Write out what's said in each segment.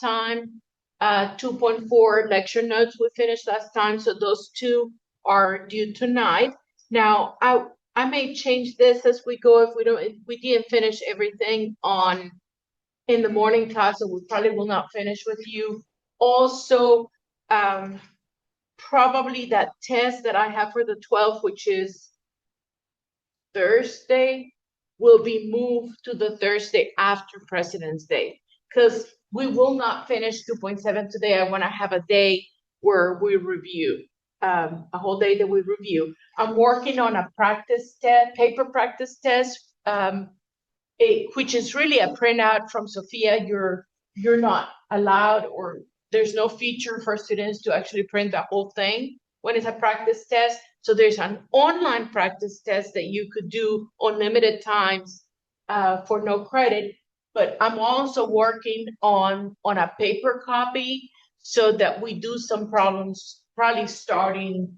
time. 2.4 lecture notes we finished last time, so those two are due tonight. Now, I may change this as we go if we didn't finish everything in the morning class, so we probably will not finish with you. Also, probably that test that I have for the 12th, which is Thursday, will be moved to the Thursday after President's Day, because we will not finish 2.7 today. I want to have a day where we review, a whole day that we review. I'm working on a practice test, paper practice test, which is really a printout from Sophia. You're not allowed, or there's no feature for students to actually print the whole thing when it's a practice test. So there's an online practice test that you could do unlimited times for no credit. But I'm also working on a paper copy so that we do some problems probably starting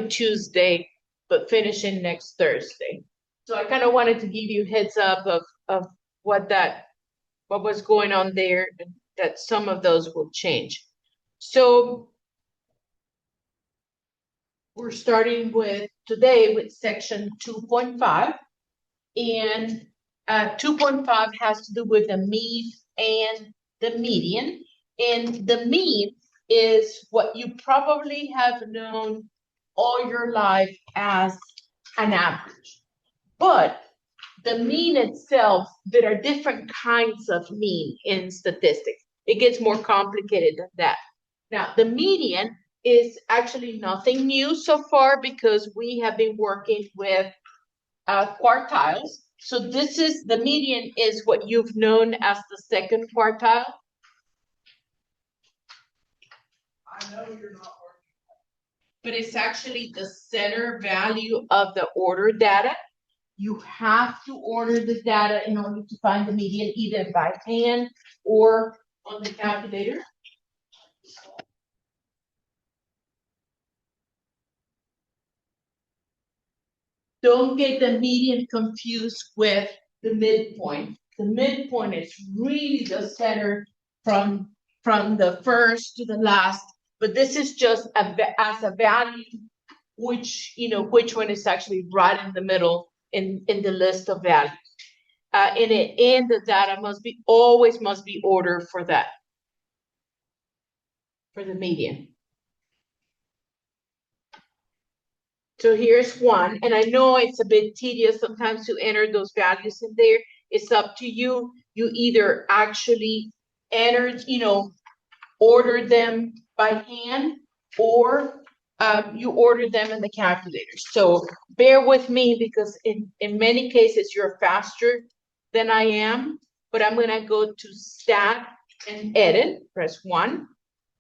Tuesday, but finishing next Thursday. So I kind of wanted to give you heads up of what was going on there, that some of those will change. So we're starting today with section 2.5, and 2.5 has to do with the mean and the median. And the mean is what you probably have known all your life as an average. But the mean itself, there are different kinds of mean in statistics. It gets more complicated than that. Now, the median is actually nothing new so far because we have been working with quartiles. So the median is what you've known as the second quartile. I know you're not working, but it's actually the center value of the order data. You have to order the data in order to find the median, either by hand or on the calculator. Don't get the median confused with the midpoint. The midpoint is really the center from the first to the last, but this is just as a value, which one is actually right in the middle in the list of values. And the data must be ordered for that, for the median. So here's one, and I know it's a bit tedious sometimes to enter those values in there. It's up to you. You either actually enter, order them by hand, or you order them in the calculator. So bear with me, because in many cases you're faster than I am, but I'm gonna go to Stat and Edit, press 1.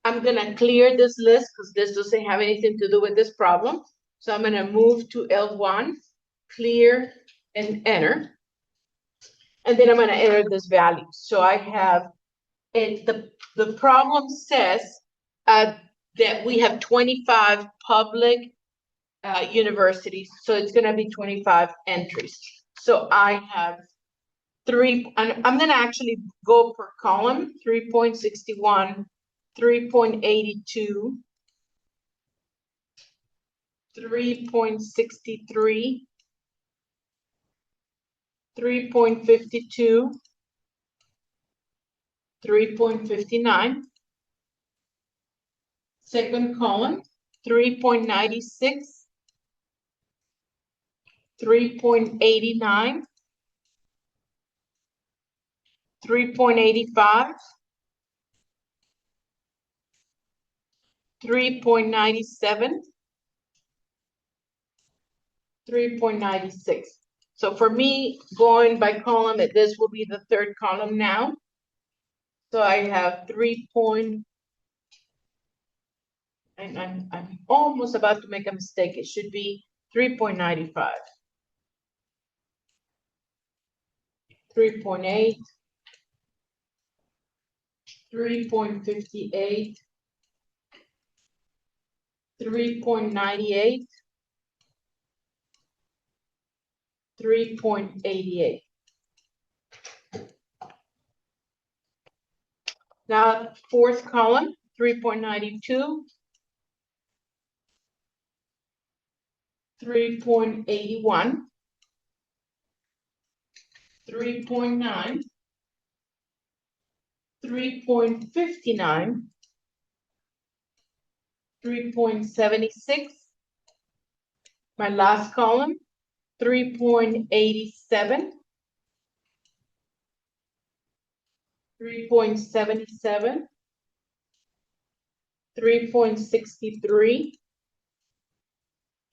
I'm gonna clear this list because this doesn't have anything to do with this problem. So I'm gonna move to L1, clear, and enter. And then I'm gonna enter this value. So I have, and the problem says that we have 25 public universities. So it's gonna be 25 entries. So I have and I'm gonna actually go per column: 3.61, 3.82, 3.63, 3.52, 3.59. Second column: 3.96, 3.89, 3.85, 3.97, 3.96. So for me, going by column, this will be the third column now. So I have I'm almost about to make a mistake. It should be 3.95, 3.8, 3.58, 3.98, 3.88. Now, fourth column, 3.92, 3.81, 3.9, 3.59, 3.76. My last column, 3.87, 3.77, 3.63,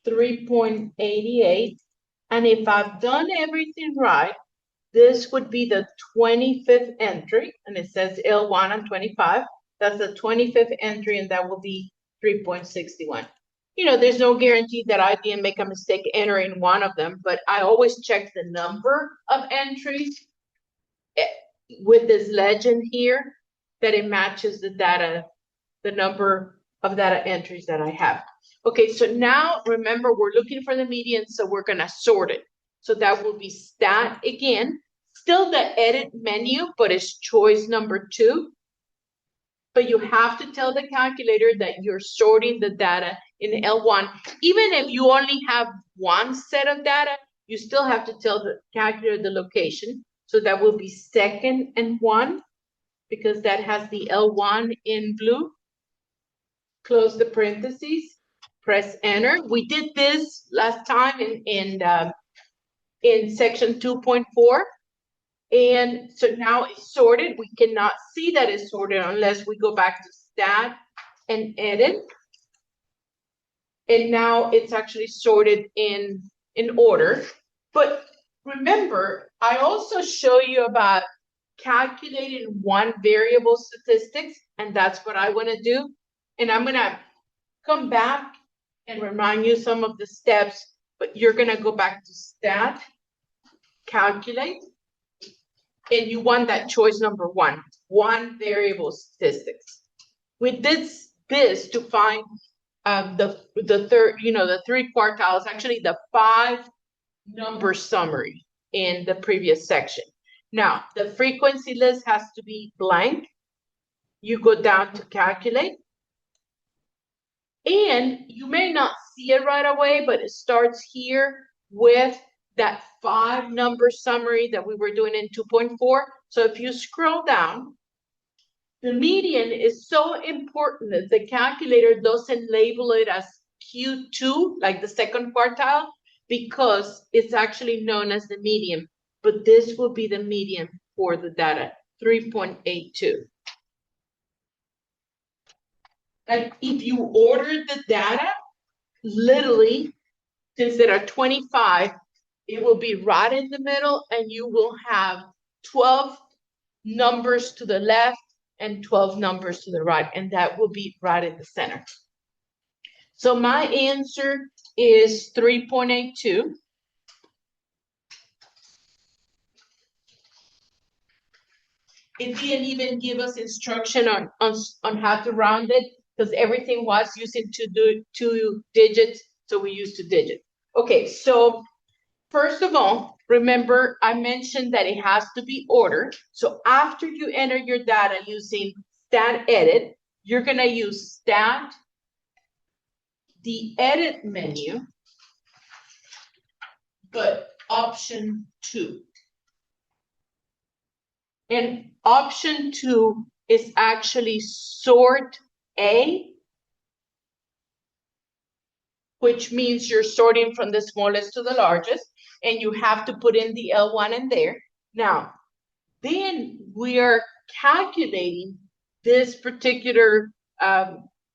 3.88. And if I've done everything right, this would be the 25th entry, and it says L1 on 25. That's the 25th entry, and that will be 3.61. You know, there's no guarantee that I didn't make a mistake entering one of them, but I always check the number of entries with this legend here, that it matches the data, the number of data entries that I have. Okay, so now remember, we're looking for the median, so we're gonna sort it. So that will be stat again, still the edit menu, but it's choice number 2. But you have to tell the calculator that you're sorting the data in L1. Even if you only have one set of data, you still have to tell the calculator the location. So that will be second and 1, because that has the L1 in blue. Close the parentheses, press enter. We did this last time in section 2.4. And so now it's sorted. We cannot see that it's sorted unless we go back to stat and edit. And now it's actually sorted in order. But remember, I also show you about calculating one variable statistics, and that's what I want to do. And I'm going to come back and remind you some of the steps, but you're going to go back to stat, calculate, and you want that choice number 1, one variable statistics. We did this to find the third, the 3 quartiles, actually the 5 number summary in the previous section. Now, the frequency list has to be blank. You go down to calculate. And you may not see it right away, but it starts here with that 5 number summary that we were doing in 2.4. So if you scroll down, the median is so important that the calculator doesn't label it as Q2, like the second quartile, because it's actually known as the median. But this will be the median for the data, 3.82. And if you order the data, literally, since there are 25, it will be right in the middle, and you will have 12 numbers to the left and 12 numbers to the right, and that will be right in the center. So my answer is 3.82. It didn't even give us instruction on how to round it, because everything was using two digits, so we used 2 digits. Okay, so first of all, remember I mentioned that it has to be ordered. So after you enter your data using stat edit, you're gonna use stat, the edit menu, but option 2. And option 2 is actually sort A, which means you're sorting from the smallest to the largest, and you have to put in the L1 in there. Now, then we are calculating this particular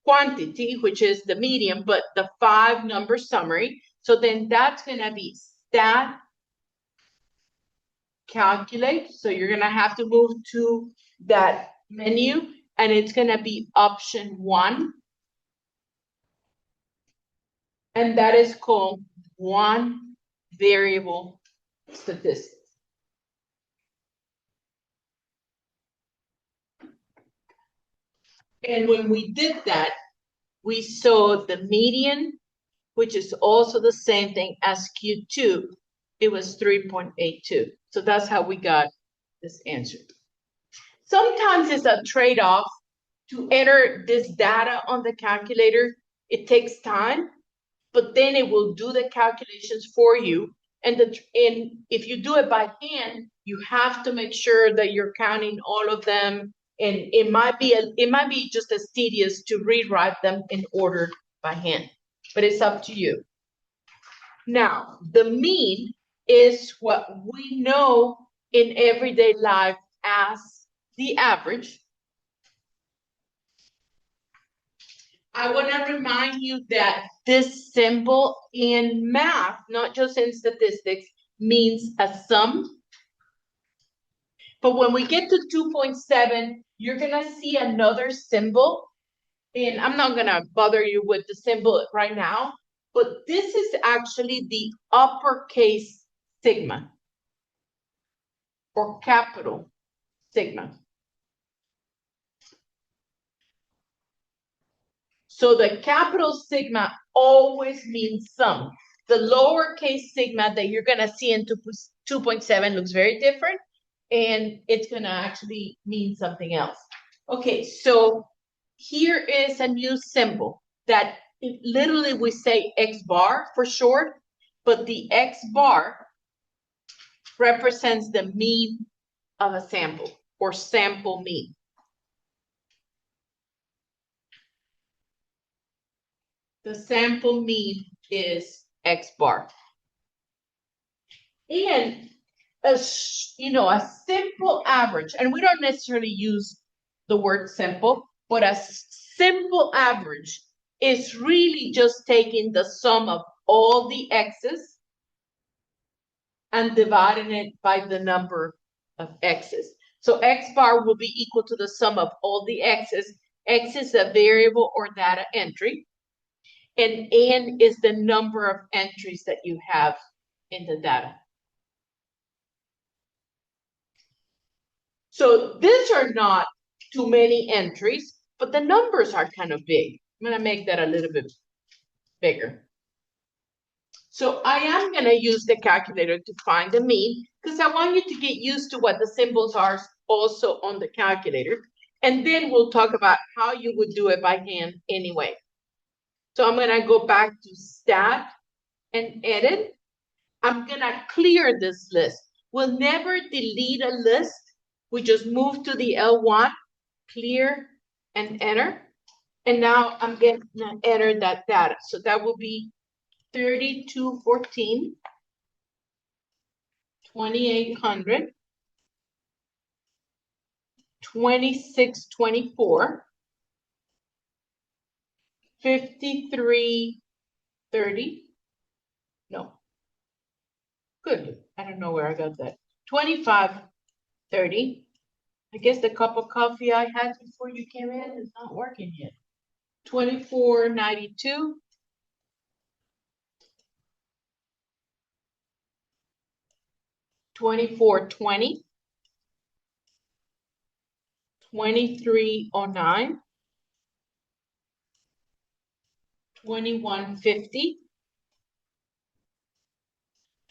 quantity, which is the median, but the 5 number summary. So then that's going to be stat calculate. So you're going to have to move to that menu, and it's going to be option 1. And that is called one variable statistics. And when we did that, we saw the median, which is also the same thing as Q2. It was 3.82. So that's how we got this answer. Sometimes it's a trade-off to enter this data on the calculator. It takes time, but then it will do the calculations for you. And if you do it by hand, you have to make sure that you're counting all of them. And it might be just as tedious to rewrite them in order by hand, but it's up to you. Now, the mean is what we know in everyday life as the average. I want to remind you that this symbol in math, not just in statistics, means a sum. But when we get to 2.7, you're going to see another symbol. And I'm not going to bother you with the symbol right now, but this is actually the uppercase sigma or capital sigma. So the capital sigma always means sum. The lowercase sigma that you're going to see in 2.7 looks very different, and it's going to actually mean something else. Okay, so here is a new symbol that literally we say X bar for short, but the X bar represents the mean of a sample or sample mean. The sample mean is X bar. And a simple average, and we don't necessarily use the word simple, but a simple average is really just taking the sum of all the x's and dividing it by the number of x's. So X bar will be equal to the sum of all the x's. X is a variable or data entry. And N is the number of entries that you have in the data. So these are not too many entries, but the numbers are kind of big. I'm going to make that a little bit bigger. So I am going to use the calculator to find the mean because I want you to get used to what the symbols are also on the calculator. And then we'll talk about how you would do it by hand anyway. So I'm going to go back to Stat and Edit. I'm going to clear this list. We'll never delete a list. We just move to the L1, clear, and enter. And now I'm going to enter that data. So that will be 3214, 2800, 2624, 5330. No. Good. I don't know where I got that. 2530. I guess the cup of coffee I had before you came in is not working yet. 2492. 2420. 2309. 2150.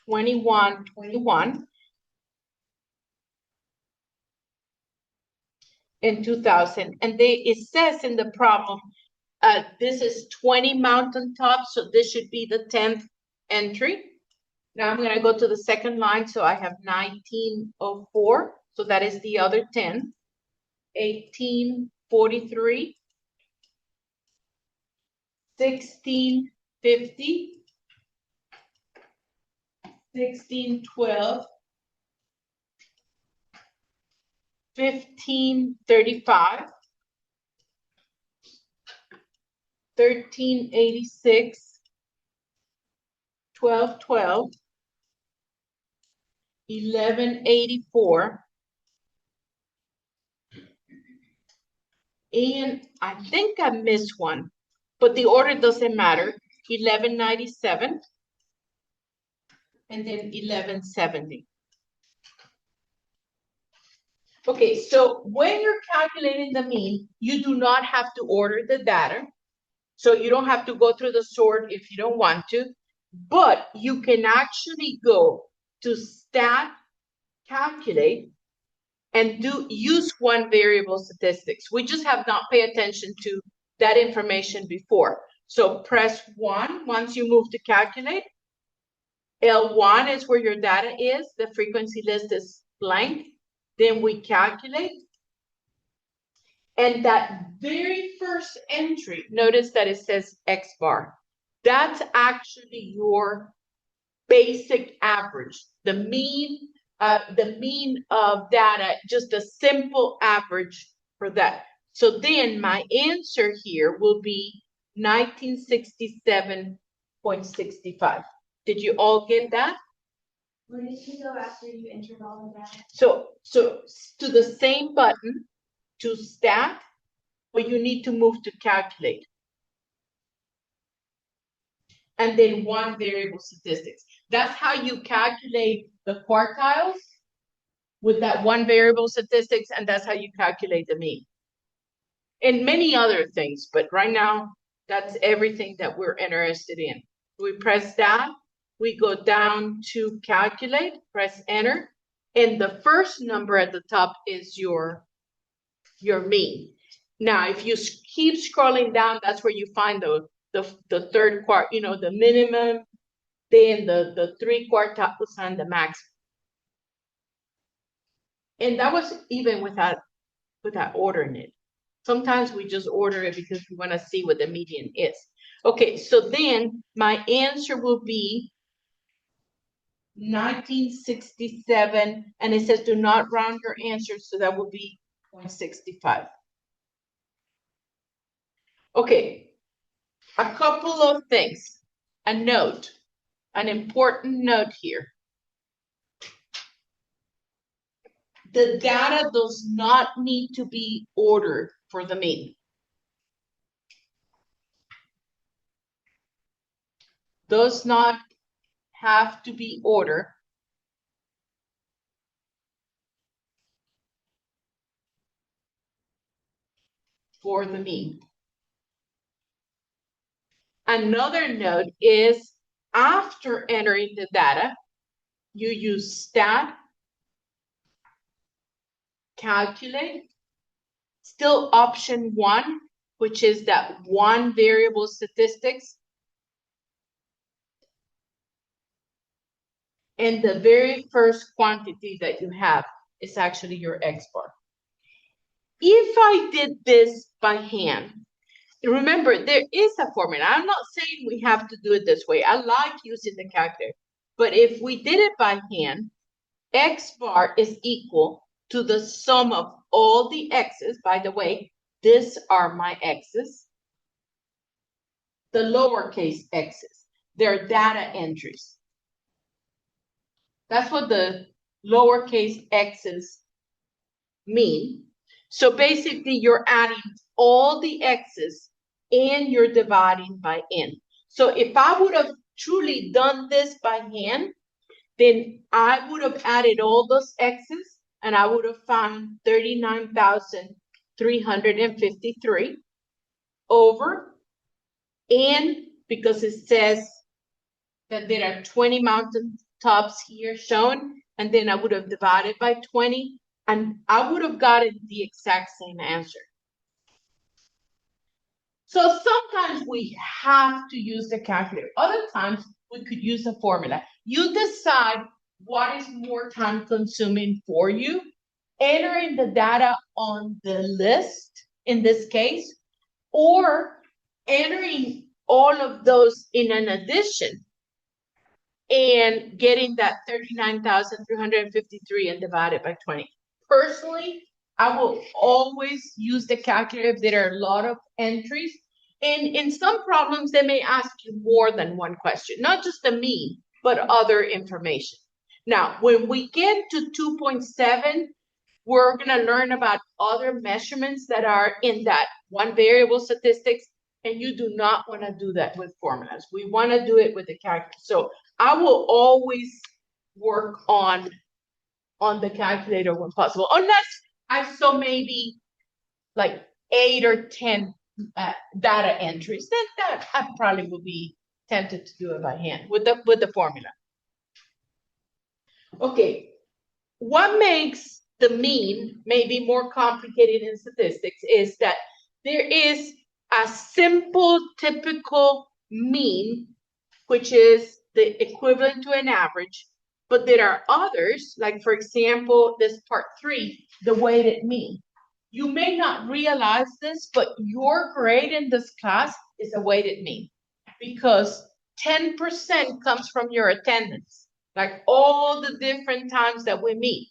2121. And 2000. And it says in the problem, this is 20 mountaintops, so this should be the 10th entry. Now I'm going to go to the second line, so I have 1904, so that is the other 10. 1843. 1650. 1612. 1535. 1386. 1212. 1184. And I think I missed one, but the order doesn't matter. 1197. And then 1170. Okay, so when you're calculating the mean, you do not have to order the data. So you don't have to go through the sort if you don't want to, but you can actually go to Stat Calculate, and use one variable statistics. We just have not paid attention to that information before. So press 1 once you move to calculate. L1 is where your data is. The frequency list is blank. Then we calculate. And that very first entry, notice that it says X bar. That's actually your basic average, the mean of data, just a simple average for that. So then my answer here will be 1967.65. Did you all get that? Where did you go after you entered all of that? So to the same button to stat, but you need to move to calculate. And then one variable statistics. That's how you calculate the quartiles with that one variable statistics, and that's how you calculate the mean. And many other things, but right now, that's everything that we're interested in. We press that, we go down to calculate, press enter, and the first number at the top is your mean. Now, if you keep scrolling down, that's where you find the third part, you know, the minimum, then the 3 quartiles and the max. And that was even without ordering it. Sometimes we just order it because we want to see what the median is. Okay, so then my answer will be 1967, and it says do not round your answer, so that will be 0.65. Okay, a couple of things. A note, an important note here. The data does not need to be ordered for the mean. Does not have to be ordered for the mean. Another note is after entering the data, you use stat, calculate, still option 1, which is that one variable statistics. And the very first quantity that you have is actually your X bar. If I did this by hand, remember, there is a formula. I'm not saying we have to do it this way. I like using the calculator. But if we did it by hand, X bar is equal to the sum of all the X's. By the way, these are my X's. The lowercase X's. They're data entries. That's what the lowercase X's mean. So basically, you're adding all the X's and you're dividing by n. So if I would have truly done this by hand, then I would have added all those X's and I would have found 39,353 over n, because it says that there are 20 mountain tops here shown, and then I would have divided by 20, and I would have gotten the exact same answer. So sometimes we have to use the calculator. Other times we could use a formula. You decide what is more time consuming for you. Entering the data on the list in this case, or entering all of those in an addition and getting that 39,353 and divide it by 20. Personally, I will always use the calculator if there are a lot of entries. And in some problems, they may ask you more than one question, not just the mean, but other information. Now, when we get to 2.7, we're going to learn about other measurements that are in that one variable statistics, and you do not want to do that with formulas. We want to do it with the calculator. So I will always work on the calculator when possible, unless I saw maybe like 8 or 10 data entries. Then that I probably would be tempted to do it by hand with the formula. Okay, what makes the mean may be more complicated in statistics, is that there is a simple typical mean, which is the equivalent to an average, but there are others, like for example, this part 3, the weighted mean. You may not realize this, but your grade in this class is a weighted mean because 10% comes from your attendance, like all the different times that we meet.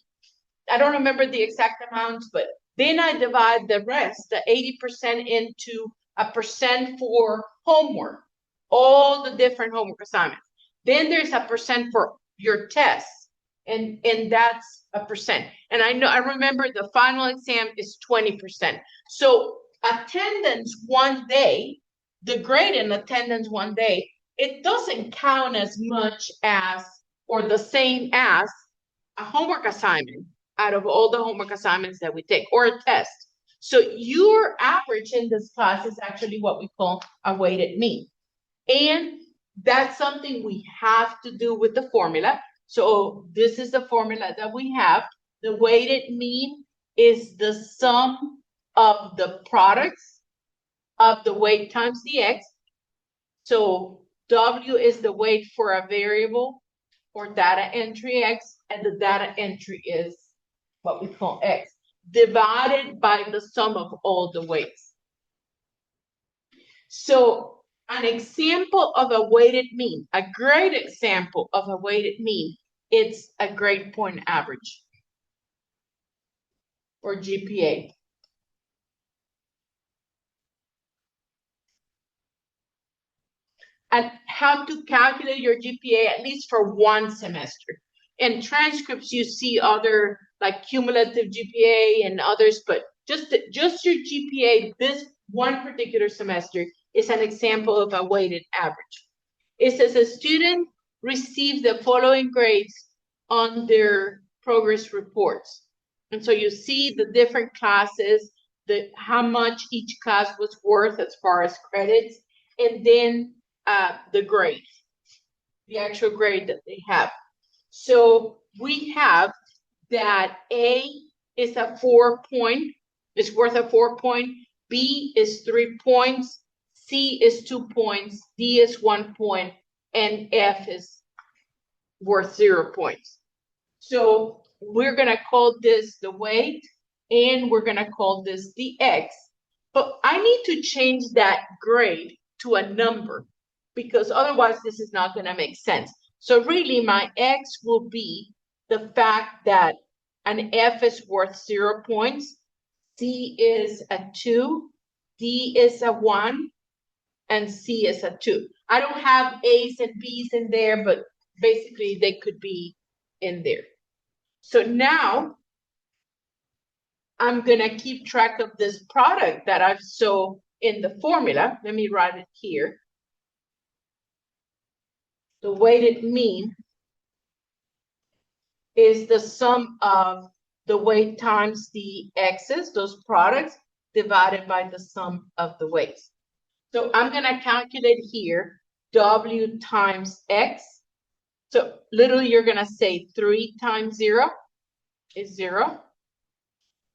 I don't remember the exact amounts, but then I divide the rest, the 80% into a percent for homework, all the different homework assignments. Then there's a percent for your tests, and that's a percent. And I remember the final exam is 20%. So attendance one day, the grade in attendance one day, it doesn't count as much as or the same as a homework assignment out of all the homework assignments that we take, or a test. So your average in this class is actually what we call a weighted mean. And that's something we have to do with the formula. So this is the formula that we have. The weighted mean is the sum of the products of the weight times the x. So W is the weight for a variable or data entry x, and the data entry is what we call x, divided by the sum of all the weights. So an example of a weighted mean, a great example of a weighted mean, it's a grade point average or GPA. And how to calculate your GPA, at least for one semester. In transcripts, you see other like cumulative GPA and others, but just your GPA this one particular semester is an example of a weighted average. It says a student receives the following grades on their progress reports. And so you see the different classes, how much each class was worth as far as credits, and then the grade, the actual grade that they have. So we have that A is a 4 point, it's worth a 4 point, B is 3 points, C is 2 points, D is 1 point, and F is worth 0 points. So we're gonna call this the weight, and we're gonna call this the X, but I need to change that grade to a number, because otherwise this is not going to make sense. So really my X will be the fact that an F is worth 0 points, C is a 2, D is a 1, and C is a 2. I don't have A's and B's in there, but basically they could be in there. So now I'm going to keep track of this product that I've saw in the formula. Let me write it here. The weighted mean is the sum of the weight times the x's, those products, divided by the sum of the weights. So I'm going to calculate here W times X. So literally you're going to say 3 times 0 is 0.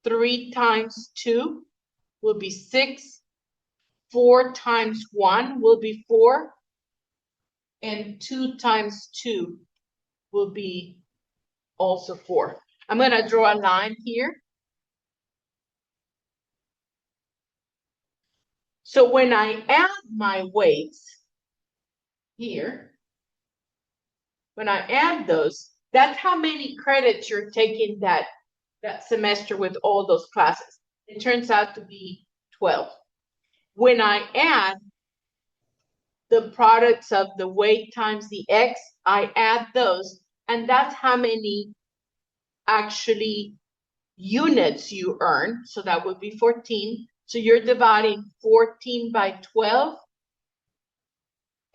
3 times 2 will be 6. 4 times 1 will be 4. And 2 times 2 will be also 4. I'm going to draw a line here. So when I add my weights here, when I add those, that's how many credits you're taking that semester with all those classes. It turns out to be 12. When I add the products of the weight times the X, I add those, and that's how many actually units you earn. So that would be 14. So you're dividing 14 by 12,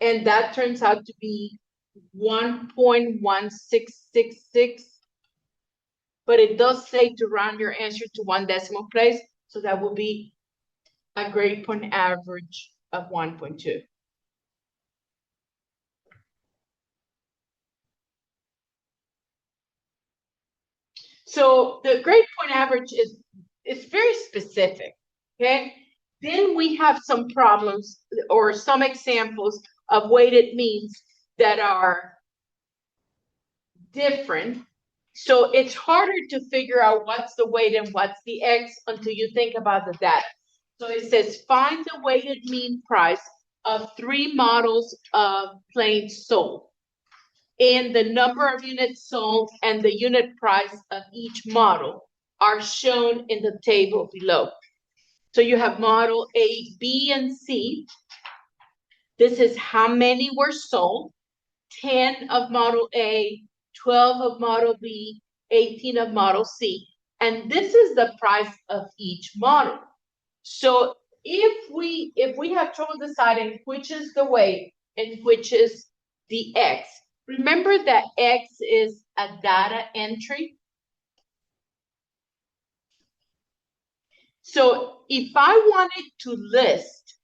and that turns out to be 1.1666. But it does say to round your answer to 1 decimal place, so that will be a grade point average of 1.2. So the grade point average is very specific, okay? Then we have some problems or some examples of weighted means that are different. So it's harder to figure out what's the weight and what's the X until you think about the data. So it says find the weighted mean price of 3 models of planes sold, and the number of units sold and the unit price of each model are shown in the table below. So you have model A, B, and C. This is how many were sold: 10 of model A, 12 of model B, 18 of model C. And this is the price of each model. So if we have trouble deciding which is the weight and which is the X, remember that X is a data entry. So if I wanted to list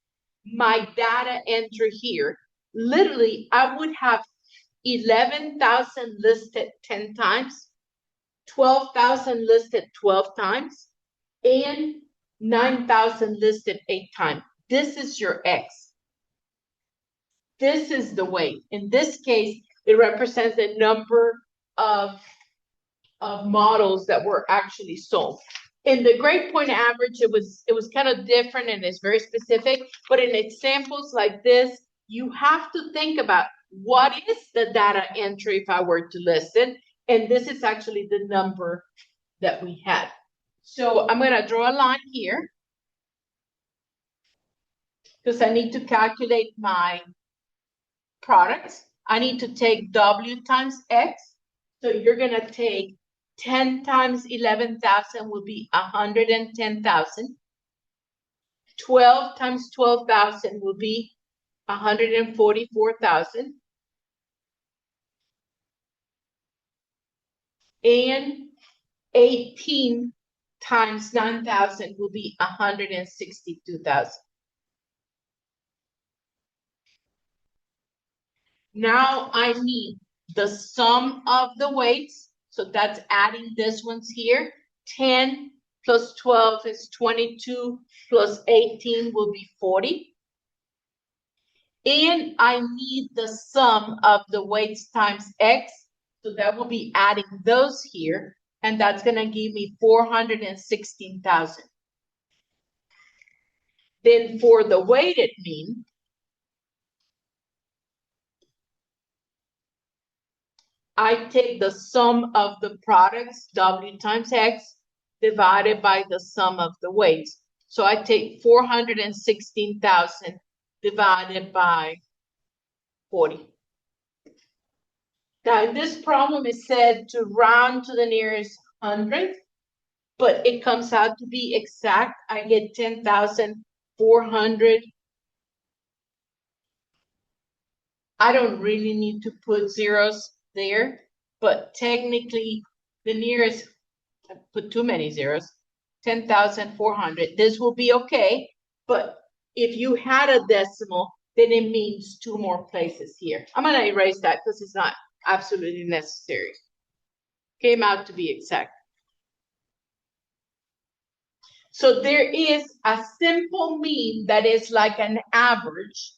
my data entry here, literally I would have 11,000 listed 10 times, 12,000 listed 12 times, and 9,000 listed 8 times. This is your X. This is the weight. In this case, it represents the number of models that were actually sold. In the grade point average, it was kind of different and it's very specific, but in examples like this, you have to think about what is the data entry if I were to list it, and this is actually the number that we had. So I'm going to draw a line here because I need to calculate my products. I need to take W times X. So you're going to take 10 times 11,000 will be 110,000. 12 times 12,000 will be 144,000. And 18 times 9,000 will be 162,000. Now I need the sum of the weights. So that's adding this ones here. 10 plus 12 is 22, plus 18 will be 40. And I need the sum of the weights times X. So that will be adding those here. And that's going to give me 416,000. Then for the weighted mean, I take the sum of the products, W times X, divided by the sum of the weights. So I take 416,000 divided by 40. Now, in this problem, it said to round to the nearest hundredth, but it comes out to be exact. I get 10,400. I don't really need to put zeros there, but technically the nearest, I put too many zeros, 10,400. This will be okay, but if you had a decimal, then it means 2 more places here. I'm going to erase that because it's not absolutely necessary. Came out to be exact. So there is a simple mean that is like an average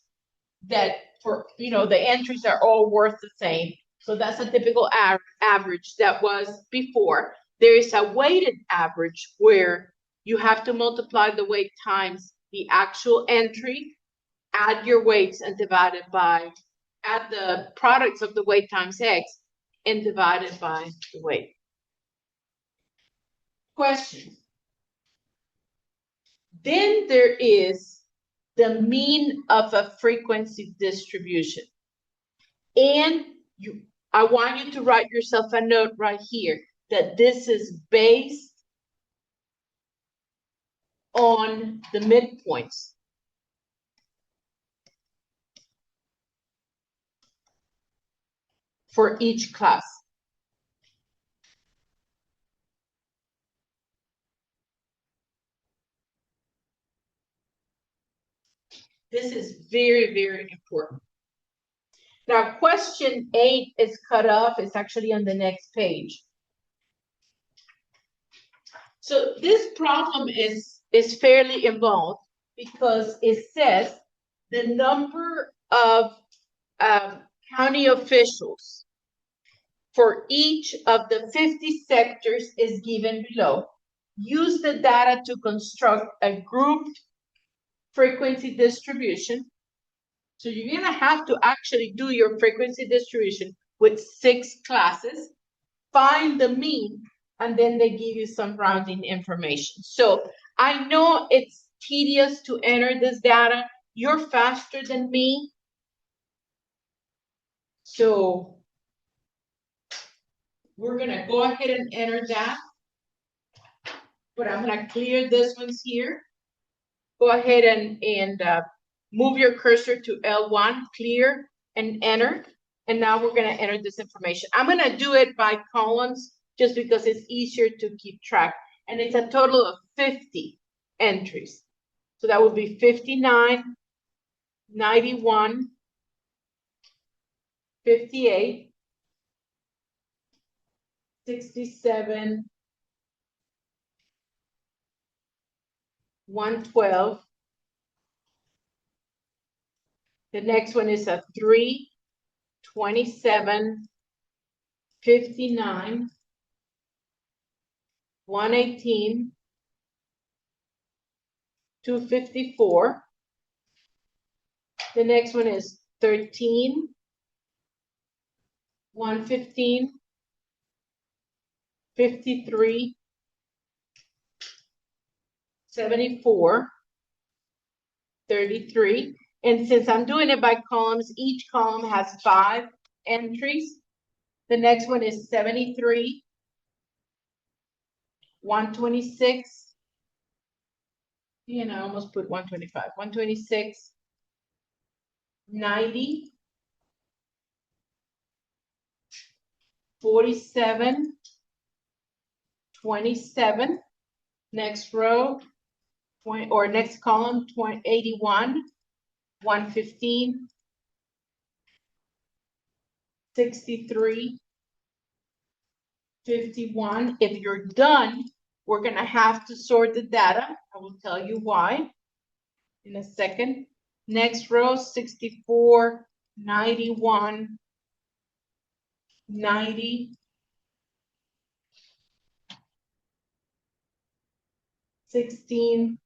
that for, the entries are all worth the same. So that's a typical average that was before. There is a weighted average where you have to multiply the weight times the actual entry, add your weights and divide it by, add the products of the weight times X and divide it by the weight. Question. Then there is the mean of a frequency distribution. And I want you to write yourself a note right here that this is based on the midpoints. For each class. This is very, very important. Now, question 8 is cut off. It's actually on the next page. So this problem is fairly involved because it says the number of county officials for each of the 50 sectors is given below. Use the data to construct a grouped frequency distribution. So you're gonna have to actually do your frequency distribution with 6 classes, find the mean, and then they give you some rounding information. So I know it's tedious to enter this data. You're faster than me. So we're gonna go ahead and enter that. But I'm gonna clear this ones here. Go ahead and move your cursor to L1, clear and enter. And now we're gonna enter this information. I'm gonna do it by columns just because it's easier to keep track. And it's a total of 50 entries. So that would be 59, 91, 58, 67, 112. The next one is a 3, 27, 59, 118, 254. The next one is 13, 115, 53, 74, 33. And since I'm doing it by columns, each column has 5 entries. The next one is 73, 126. I almost put 125. 126, 90, 47, 27. Next row, 20, or next column, 81, 115, 63, 51. If you're done, we're gonna have to sort the data. I will tell you why in a second. Next row, 64, 91, 90, 16,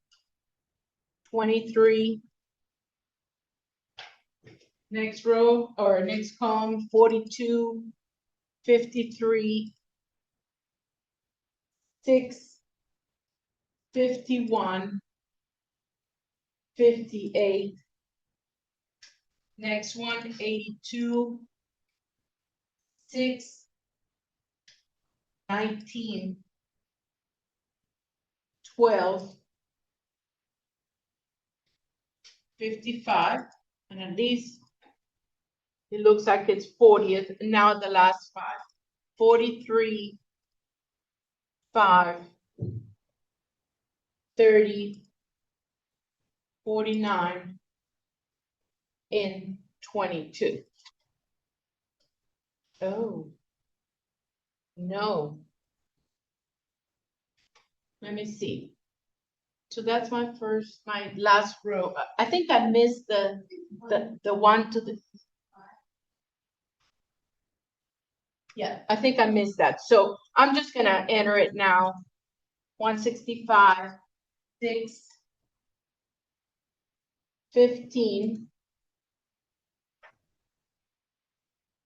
23. Next row or next column, 42, 53, 6, 51, 58. Next one, 82, 6, 19, 12, 55, and at least it looks like it's 40th. And now the last 5, 43, 5, 30, 49, and 22. Oh, no. Let me see. So that's my last row. I think I missed the one to the. Yeah, I think I missed that. So I'm just gonna enter it now. 165, 6, 15,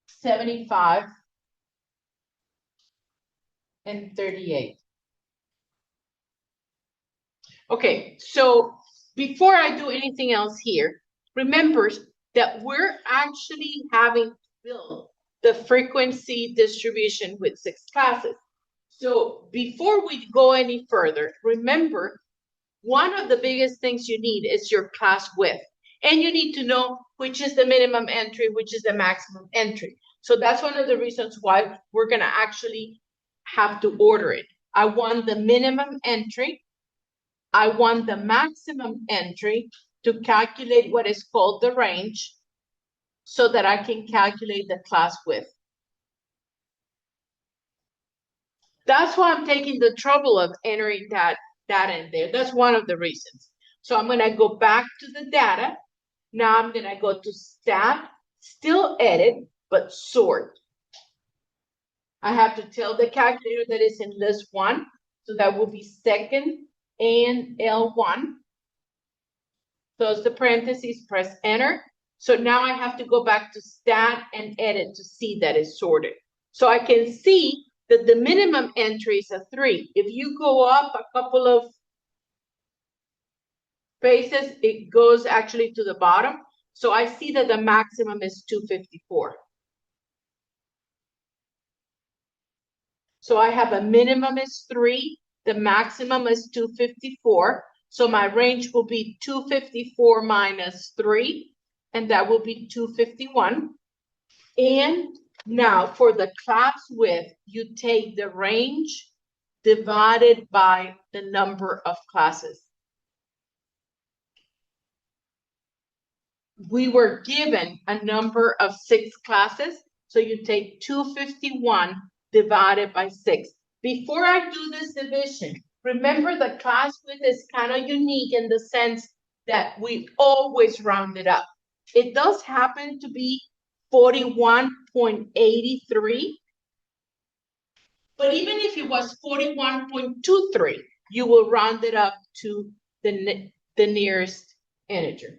75, and 38. Okay, so before I do anything else here, remember that we're actually having to build the frequency distribution with 6 classes. So before we go any further, remember, one of the biggest things you need is your class width. And you need to know which is the minimum entry, which is the maximum entry. So that's one of the reasons why we're gonna actually have to order it. I want the minimum entry. I want the maximum entry to calculate what is called the range so that I can calculate the class width. That's why I'm taking the trouble of entering that in there. That's one of the reasons. So I'm gonna go back to the data. Now I'm gonna go to stat, still edit, but sort. I have to tell the calculator that it's in list 1. So that will be second and L1. Close the parentheses, press enter. So now I have to go back to stat and edit to see that it's sorted. So I can see that the minimum entry is a 3. If you go up a couple of spaces, it goes actually to the bottom. So I see that the maximum is 254. So I have a minimum is 3, the maximum is 254. So my range will be 254 minus 3, and that will be 251. And now for the class width, you take the range divided by the number of classes. We were given a number of 6 classes, so you take 251 divided by 6. Before I do this division, remember the class width is kind of unique in the sense that we always round it up. It does happen to be 41.83, but even if it was 41.23, you will round it up to the nearest integer.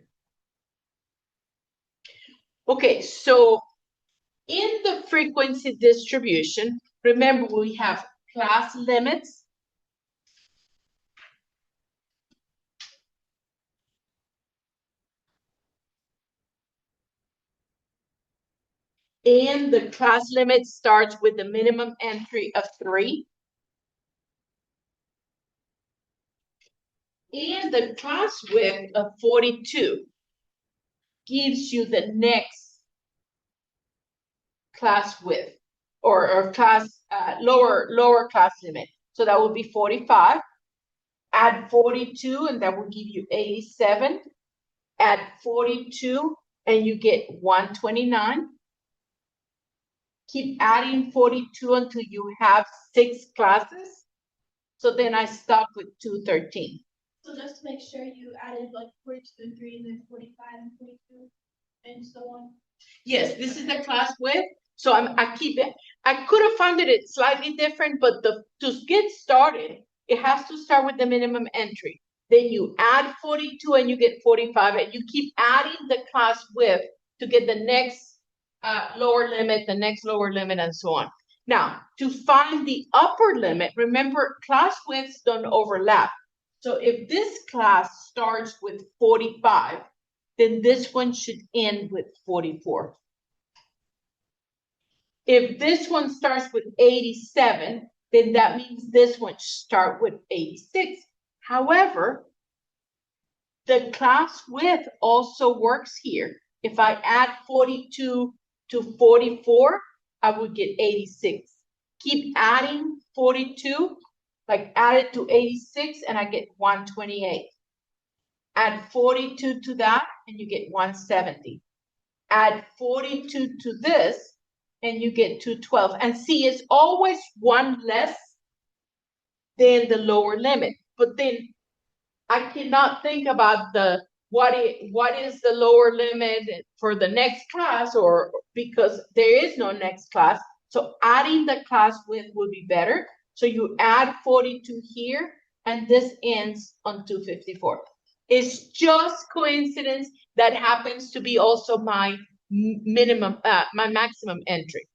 Okay, so in the frequency distribution, remember we have class limits. And the class limit starts with the minimum entry of 3. And the class width of 42 gives you the next class width or class lower class limit. So that will be 45. Add 42 and that will give you 87. Add 42 and you get 129. Keep adding 42 until you have 6 classes. So then I stop with 213. So just to make sure you added like 42 and 3 and then 45 and 42 and so on. Yes, this is the class width. So I keep it. I could have found it slightly different, but to get started, it has to start with the minimum entry. Then you add 42 and you get 45, and you keep adding the class width to get the next lower limit, the next lower limit, and so on. Now, to find the upper limit, remember class widths don't overlap. So if this class starts with 45, then this one should end with 44. If this one starts with 87, then that means this one should start with 86. However, the class width also works here. If I add 42 to 44, I would get 86. Keep adding 42, like add it to 86, and I get 128. Add 42 to that, and you get 170. Add 42 to this, and you get 212. And see, it's always one less than the lower limit. But then I cannot think about what is the lower limit for the next class, or because there is no next class. So adding the class width would be better. So you add 42 here, and this ends on 254. It's just coincidence that happens to be also my minimum, my maximum entry.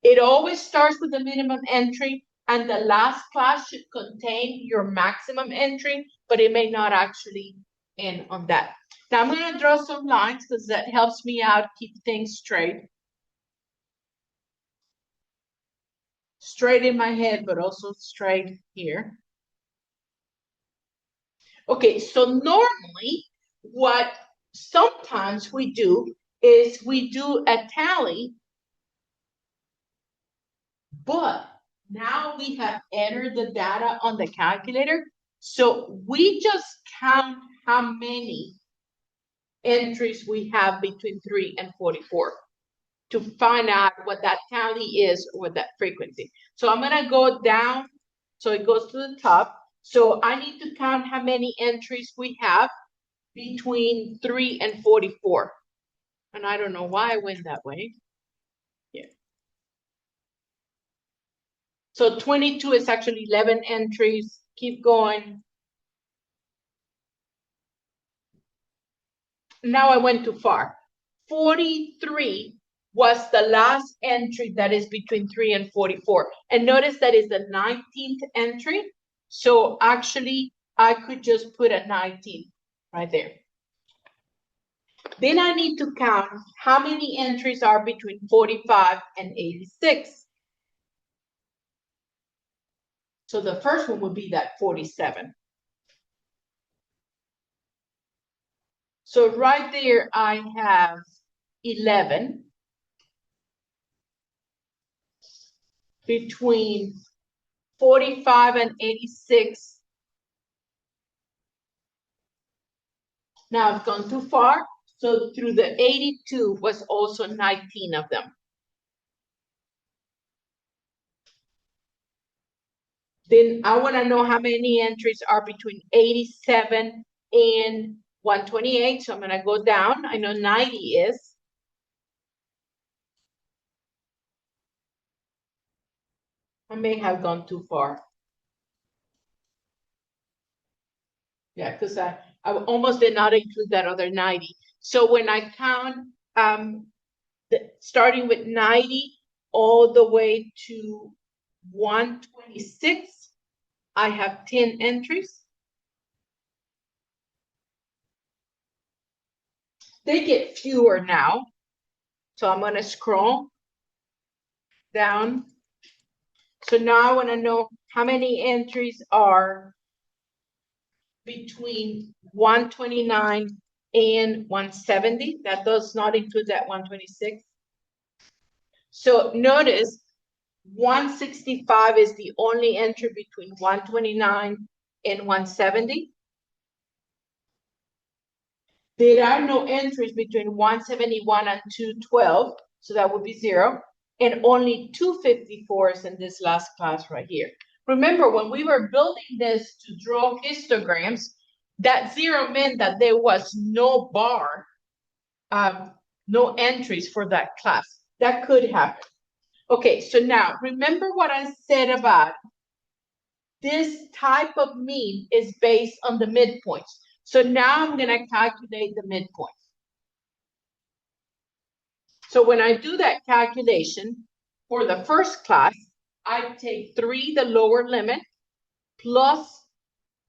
It always starts with the minimum entry, and the last class should contain your maximum entry, but it may not actually end on that. Now I'm going to draw some lines because that helps me out, keep things straight. Straight in my head, but also straight here. Okay, so normally what sometimes we do is we do a tally, but now we have entered the data on the calculator. So we just count how many entries we have between 3 and 44 to find out what that tally is or what that frequency. So I'm gonna go down, so it goes to the top. So I need to count how many entries we have between 3 and 44. And I don't know why I went that way. Yeah. So 22 is actually 11 entries. Keep going. Now I went too far. 43 was the last entry that is between 3 and 44. And notice that is the 19th entry. So actually, I could just put a 19 right there. Then I need to count how many entries are between 45 and 86. So the first one would be that 47. So right there, I have 11 between 45 and 86. Now I've gone too far. So through the 82 was also 19 of them. Then I want to know how many entries are between 87 and 128. So I'm going to go down. I know 90 is. I may have gone too far. Yeah, because I almost did not include that other 90. So when I count, starting with 90 all the way to 126, I have 10 entries. They get fewer now. So I'm going to scroll down. So now I want to know how many entries are between 129 and 170. That does not include that 126. So notice 165 is the only entry between 129 and 170. There are no entries between 171 and 212, so that would be 0, and only 254s in this last class right here. Remember, when we were building this to draw histograms, that 0 meant that there was no bar, no entries for that class. That could happen. Okay, so now remember what I said about this type of mean is based on the midpoints. So now I'm going to calculate the midpoint. So when I do that calculation for the first class, I take 3, the lower limit, plus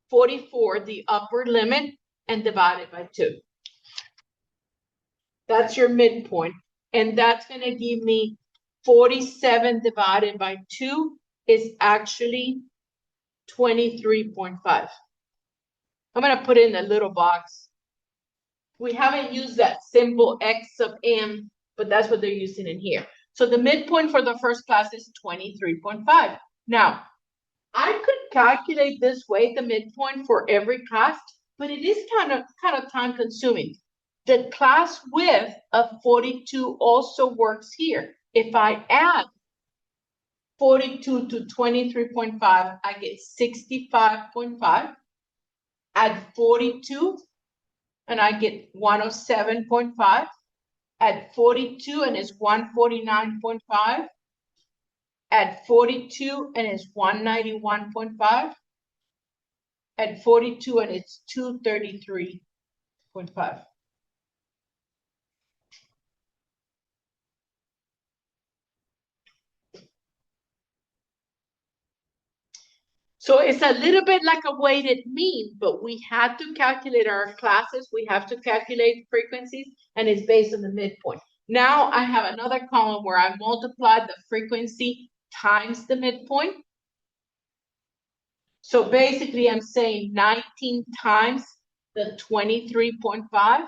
44, the upper limit, and divide it by 2. That's your midpoint. And that's going to give me 47 divided by 2 is actually 23.5. I'm going to put it in a little box. We haven't used that symbol X of M, but that's what they're using in here. So the midpoint for the first class is 23.5. Now, I could calculate this way, the midpoint for every class, but it is kind of time consuming. The class width of 42 also works here. If I add 42 to 23.5, I get 65.5. Add 42, and I get 107.5. Add 42, and it's 149.5. Add 42, and it's 191.5. Add 42, and it's 233.5. So it's a little bit like a weighted mean, but we had to calculate our classes. We have to calculate frequencies, and it's based on the midpoint. Now I have another column where I multiplied the frequency times the midpoint. So basically I'm saying 19 times the 23.5,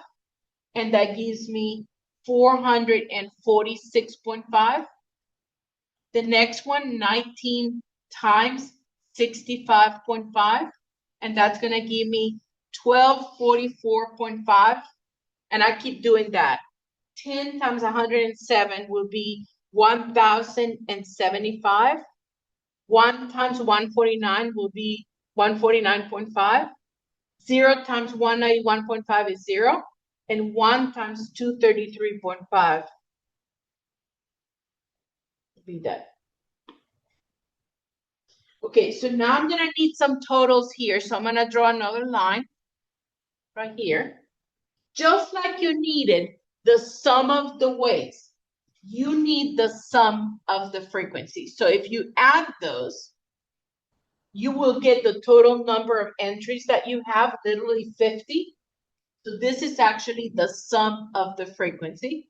and that gives me 446.5. The next one, 19 times 65.5, and that's going to give me 1244.5, and I keep doing that. 10 times 107 will be 1,075. 1 times 149 will be 149.5. 0 times 191.5 is 0. And 1 times 233.5 will be that. Okay, so now I'm gonna need some totals here. So I'm gonna draw another line right here. Just like you needed the sum of the weights, you need the sum of the frequency. So if you add those, you will get the total number of entries that you have, literally 50. So this is actually the sum of the frequency.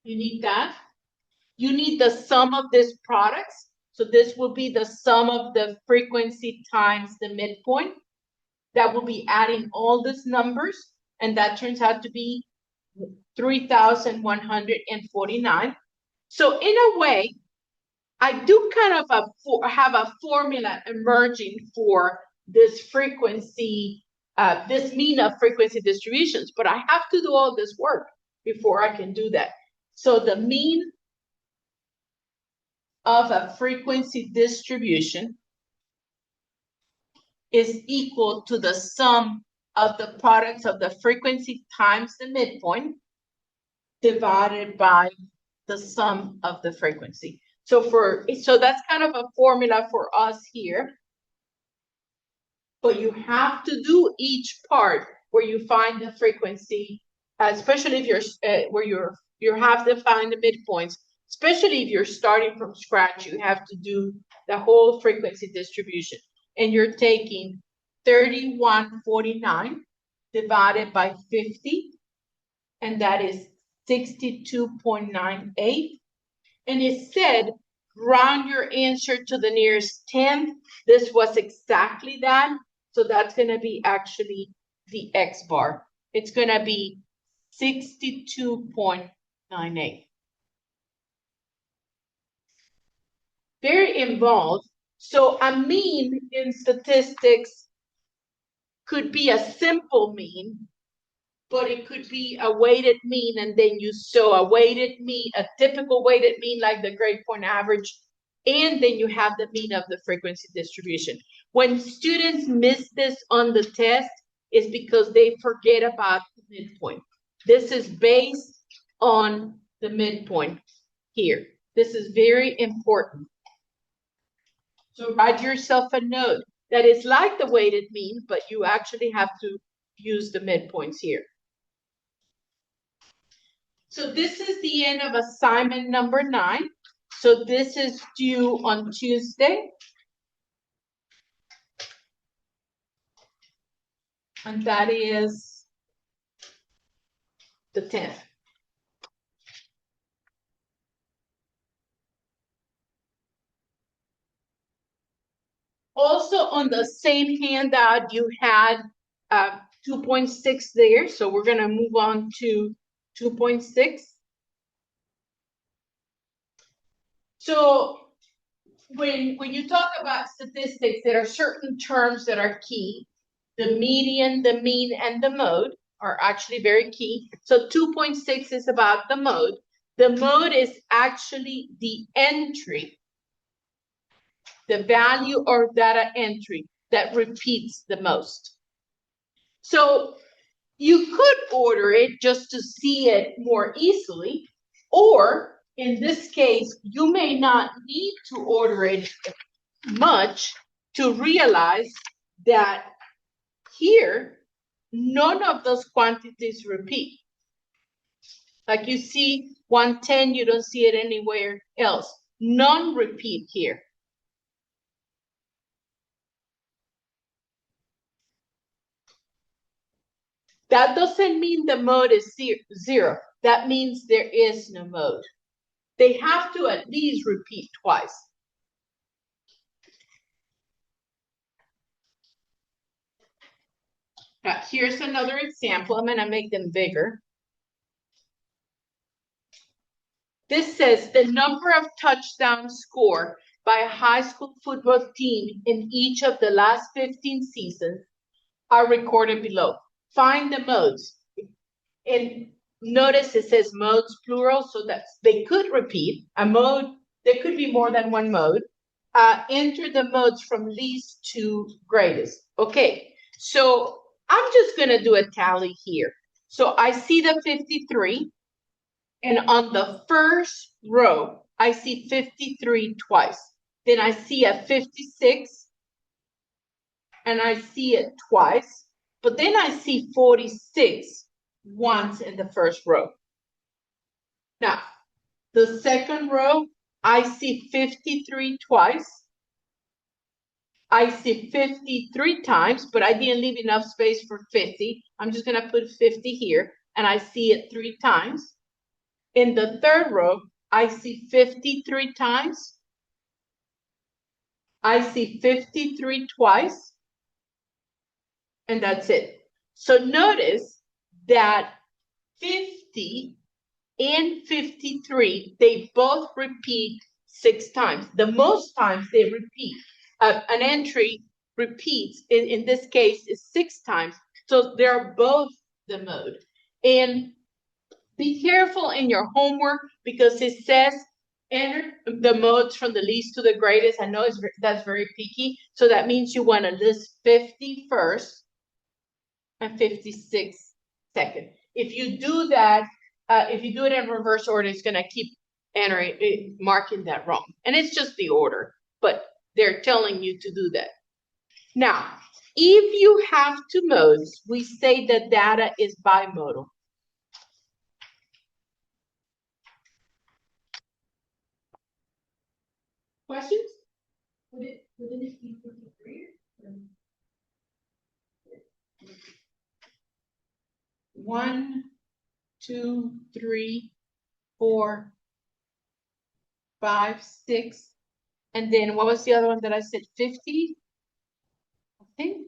You need that. You need the sum of these products. So this will be the sum of the frequency times the midpoint. That will be adding all these numbers, and that turns out to be 3,149. So in a way, I do kind of have a formula emerging for this frequency, this mean of frequency distributions, but I have to do all this work before I can do that. So the mean of a frequency distribution is equal to the sum of the products of the frequency times the midpoint divided by the sum of the frequency. So that's kind of a formula for us here. But you have to do each part where you find the frequency, especially if you're where you have to find the midpoints. Especially if you're starting from scratch, you have to do the whole frequency distribution, and you're taking 3149 divided by 50, and that is 62.98. And it said, round your answer to the nearest 10th. This was exactly that. So that's going to be actually the X bar. It's going to be 62.98. Very involved. So a mean in statistics could be a simple mean, but it could be a weighted mean, and then a weighted mean, a typical weighted mean like the grade point average, and then you have the mean of the frequency distribution. When students miss this on the test, it's because they forget about the midpoint. This is based on the midpoint here. This is very important. So write yourself a note that is like the weighted mean, but you actually have to use the midpoints here. So this is the end of assignment number 9. So this is due on Tuesday. And that is the 10th. Also on the same handout, you had 2.6 there. So we're going to move on to 2.6. So when you talk about statistics, there are certain terms that are key. The median, the mean, and the mode are actually very key. So 2.6 is about the mode. The mode is actually the entry, the value or data entry that repeats the most. So you could order it just to see it more easily, or in this case, you may not need to order it much to realize that here, none of those quantities repeat. Like you see 110, you don't see it anywhere else. None repeat here. That doesn't mean the mode is 0. That means there is no mode. They have to at least repeat twice. Now, here's another example. I'm going to make them bigger. This says the number of touchdowns scored by a high school football team in each of the last 15 seasons are recorded below. Find the modes. And notice it says modes plural, so that they could repeat. A mode, there could be more than one mode. Enter the modes from least to greatest. Okay, so I'm just gonna do a tally here. So I see the 53, and on the first row, I see 53 twice. Then I see a 56, and I see it twice, but then I see 46 once in the first row. Now, the second row, I see 53 twice. I see 53 times, but I didn't leave enough space for 50. I'm just gonna put 50 here, and I see it 3 times. In the third row, I see 53 times. I see 53 twice, and that's it. So notice that 50 and 53, they both repeat 6 times. The most times they repeat. An entry repeats, in this case, is 6 times. So they're both the mode. And be careful in your homework because it says enter the modes from the least to the greatest. I know that's very picky. So that means you want to list 50 first and 56 second. If you do that, if you do it in reverse order, it's going to keep entering, marking that wrong. And it's just the order, but they're telling you to do that. Now, if you have two modes, we say the data is bimodal. Questions? Wouldn't it be 53? One, two, three, 4, 5, 6. And then what was the other one that I said? 50? I think.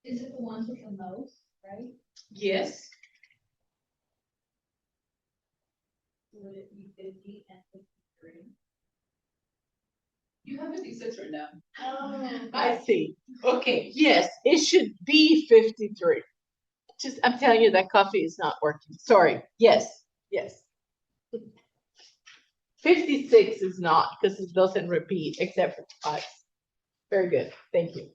Is it the ones with the most, right? Yes. Would it be 50 and 53? You have 56 right now. Oh. I see. Okay, yes, it should be 53. Just, I'm telling you that coffee is not working. Sorry. Yes, yes. 56 is not because it doesn't repeat except for twice. Very good. Thank you.